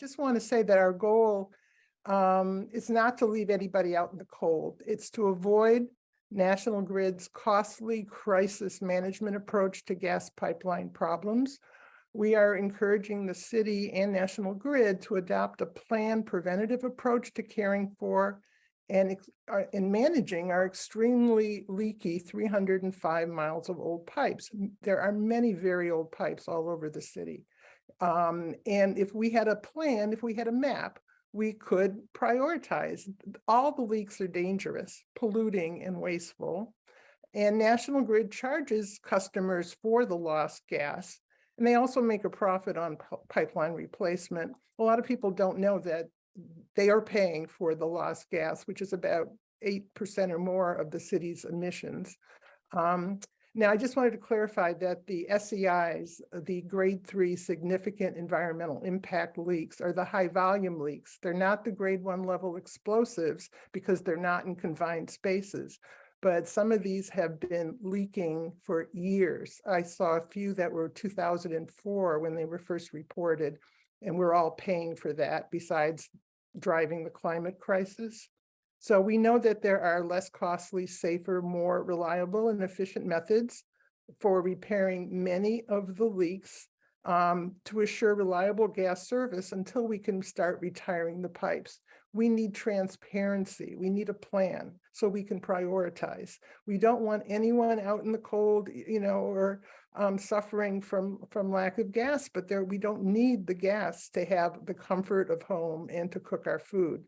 just want to say that our goal is not to leave anybody out in the cold. It's to avoid National Grid's costly crisis management approach to gas pipeline problems. We are encouraging the city and National Grid to adopt a planned preventative approach to caring for and in managing our extremely leaky 305 miles of old pipes. There are many very old pipes all over the city. And if we had a plan, if we had a map, we could prioritize. All the leaks are dangerous, polluting, and wasteful. And National Grid charges customers for the lost gas. And they also make a profit on pipeline replacement. A lot of people don't know that they are paying for the lost gas, which is about 8% or more of the city's emissions. Now, I just wanted to clarify that the SEIs, the grade 3 significant environmental impact leaks, are the high volume leaks. They're not the grade 1 level explosives because they're not in confined spaces. But some of these have been leaking for years. I saw a few that were 2004 when they were first reported, and we're all paying for that besides driving the climate crisis. So we know that there are less costly, safer, more reliable and efficient methods for repairing many of the leaks to assure reliable gas service until we can start retiring the pipes. We need transparency. We need a plan so we can prioritize. We don't want anyone out in the cold, or suffering from lack of gas, but we don't need the gas to have the comfort of home and to cook our food.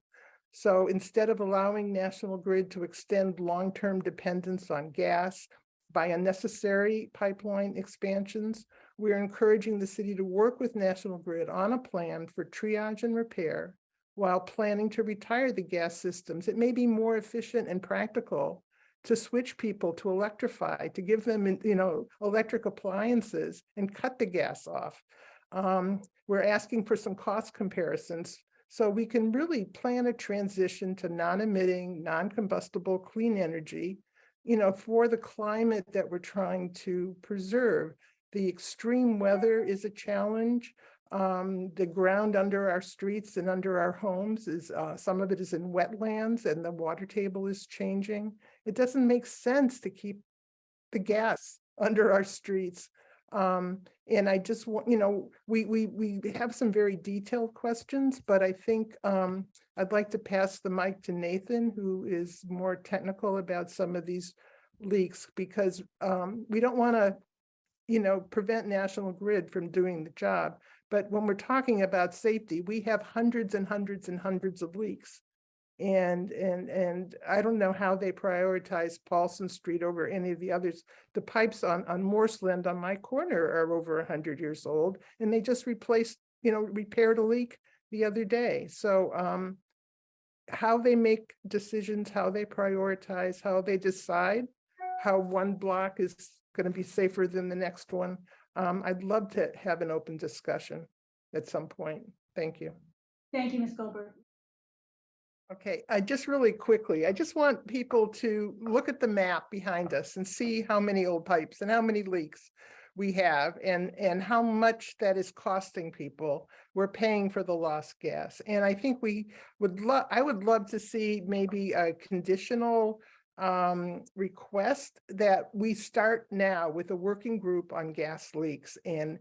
So instead of allowing National Grid to extend long-term dependence on gas by unnecessary pipeline expansions, we're encouraging the city to work with National Grid on a plan for triage and repair while planning to retire the gas systems. It may be more efficient and practical to switch people to electrify, to give them, electric appliances and cut the gas off. We're asking for some cost comparisons so we can really plan a transition to non-emitting, non-combustible clean energy, for the climate that we're trying to preserve. The extreme weather is a challenge. The ground under our streets and under our homes is, some of it is in wetlands and the water table is changing. It doesn't make sense to keep the gas under our streets. And I just want, we have some very detailed questions, but I think I'd like to pass the mic to Nathan, who is more technical about some of these leaks, because we don't want to, prevent National Grid from doing the job. But when we're talking about safety, we have hundreds and hundreds and hundreds of leaks. And I don't know how they prioritize Paulson Street over any of the others. The pipes on Morseland on my corner are over 100 years old, and they just repaired a leak the other day. So how they make decisions, how they prioritize, how they decide how one block is going to be safer than the next one. I'd love to have an open discussion at some point. Thank you. Thank you, Ms. Goldberg. Okay, I just really quickly, I just want people to look at the map behind us and see how many old pipes and how many leaks we have and how much that is costing people. We're paying for the lost gas. And I think I would love to see maybe a conditional request that we start now with a working group on gas leaks and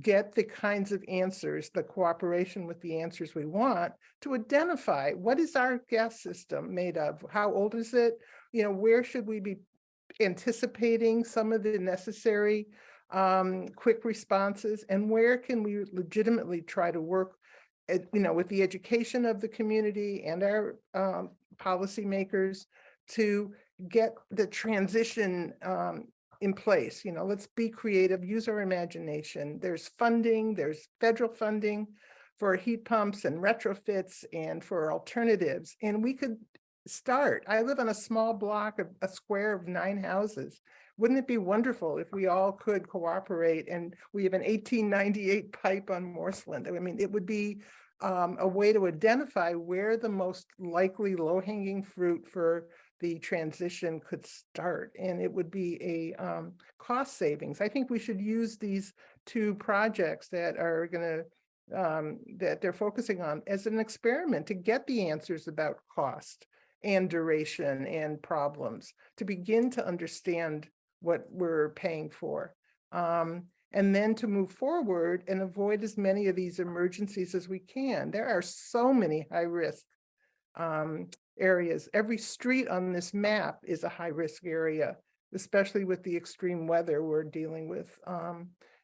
get the kinds of answers, the cooperation with the answers we want to identify what is our gas system made of, how old is it, where should we be anticipating some of the necessary quick responses, and where can we legitimately try to work with the education of the community and our policymakers to get the transition in place. Let's be creative, use our imagination. There's funding, there's federal funding for heat pumps and retrofits and for alternatives. And we could start. I live on a small block of a square of 9 houses. Wouldn't it be wonderful if we all could cooperate? And we have an 1898 pipe on Morseland. I mean, it would be a way to identify where the most likely low-hanging fruit for the transition could start, and it would be a cost savings. I think we should use these 2 projects that are going to that they're focusing on as an experiment to get the answers about cost and duration and problems, to begin to understand what we're paying for. And then to move forward and avoid as many of these emergencies as we can. There are so many high-risk areas. Every street on this map is a high-risk area, especially with the extreme weather we're dealing with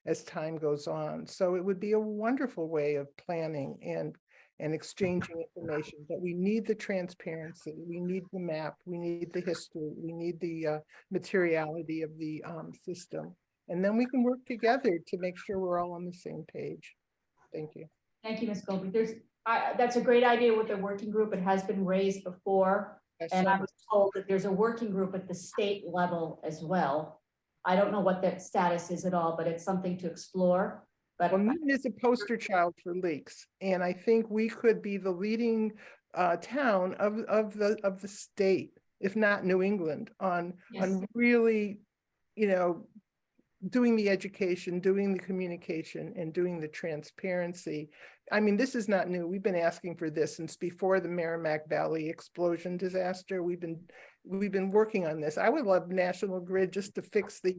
as time goes on. So it would be a wonderful way of planning and exchanging information, but we need the transparency, we need the map, we need the history, we need the materiality of the system. And then we can work together to make sure we're all on the same page. Thank you. Thank you, Ms. Goldberg. That's a great idea with the working group. It has been raised before. And I was told that there's a working group at the state level as well. I don't know what that status is at all, but it's something to explore. But well, Newton is a poster child for leaks, and I think we could be the leading town of the state, if not New England, on really, doing the education, doing the communication, and doing the transparency. I mean, this is not new. We've been asking for this since before the Merrimack Valley explosion disaster. We've been working on this. I would love National Grid just to fix the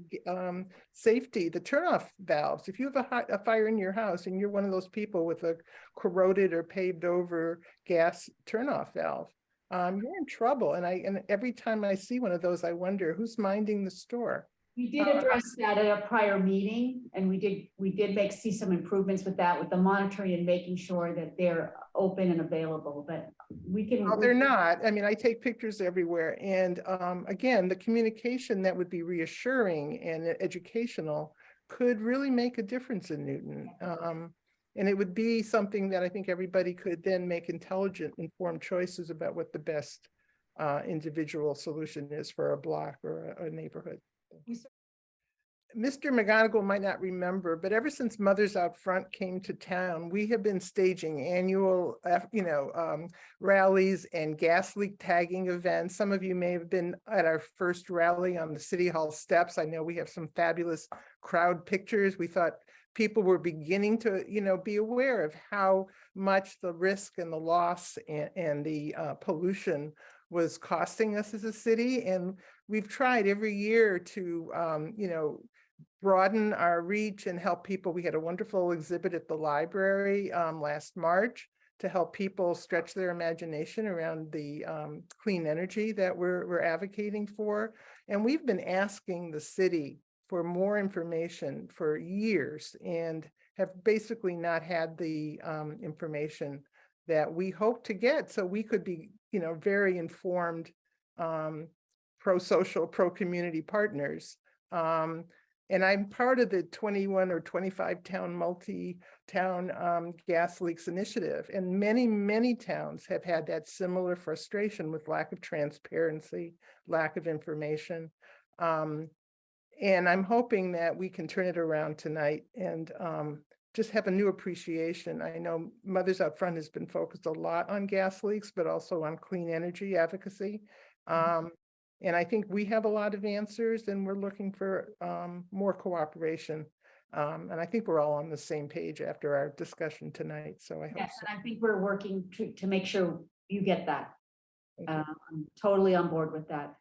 safety, the turnoff valves. If you have a fire in your house and you're one of those people with a corroded or paved over gas turnoff valve, you're in trouble. And every time I see one of those, I wonder who's minding the store. We did address that at a prior meeting, and we did see some improvements with that, with the monitoring and making sure that they're open and available. But we can. No, they're not. I mean, I take pictures everywhere, and again, the communication that would be reassuring and educational could really make a difference in Newton. And it would be something that I think everybody could then make intelligent, informed choices about what the best individual solution is for a block or a neighborhood. Mr. McGonigal might not remember, but ever since Mothers Out Front came to town, we have been staging annual, rallies and gas leak tagging events. Some of you may have been at our first rally on the City Hall steps. I know we have some fabulous crowd pictures. We thought people were beginning to, be aware of how much the risk and the loss and the pollution was costing us as a city. And we've tried every year to, broaden our reach and help people. We had a wonderful exhibit at the library last March to help people stretch their imagination around the clean energy that we're advocating for. And we've been asking the city for more information for years and have basically not had the information that we hope to get, so we could be, very informed, pro-social, pro-community partners. And I'm part of the 21 or 25 town multi-town gas leaks initiative. And many, many towns have had that similar frustration with lack of transparency, lack of information. And I'm hoping that we can turn it around tonight and just have a new appreciation. I know Mothers Out Front has been focused a lot on gas leaks, but also on clean energy advocacy. And I think we have a lot of answers, and we're looking for more cooperation. And I think we're all on the same page after our discussion tonight. So I hope yes, so. and I think we're working to make sure you get that. I'm totally on board with that.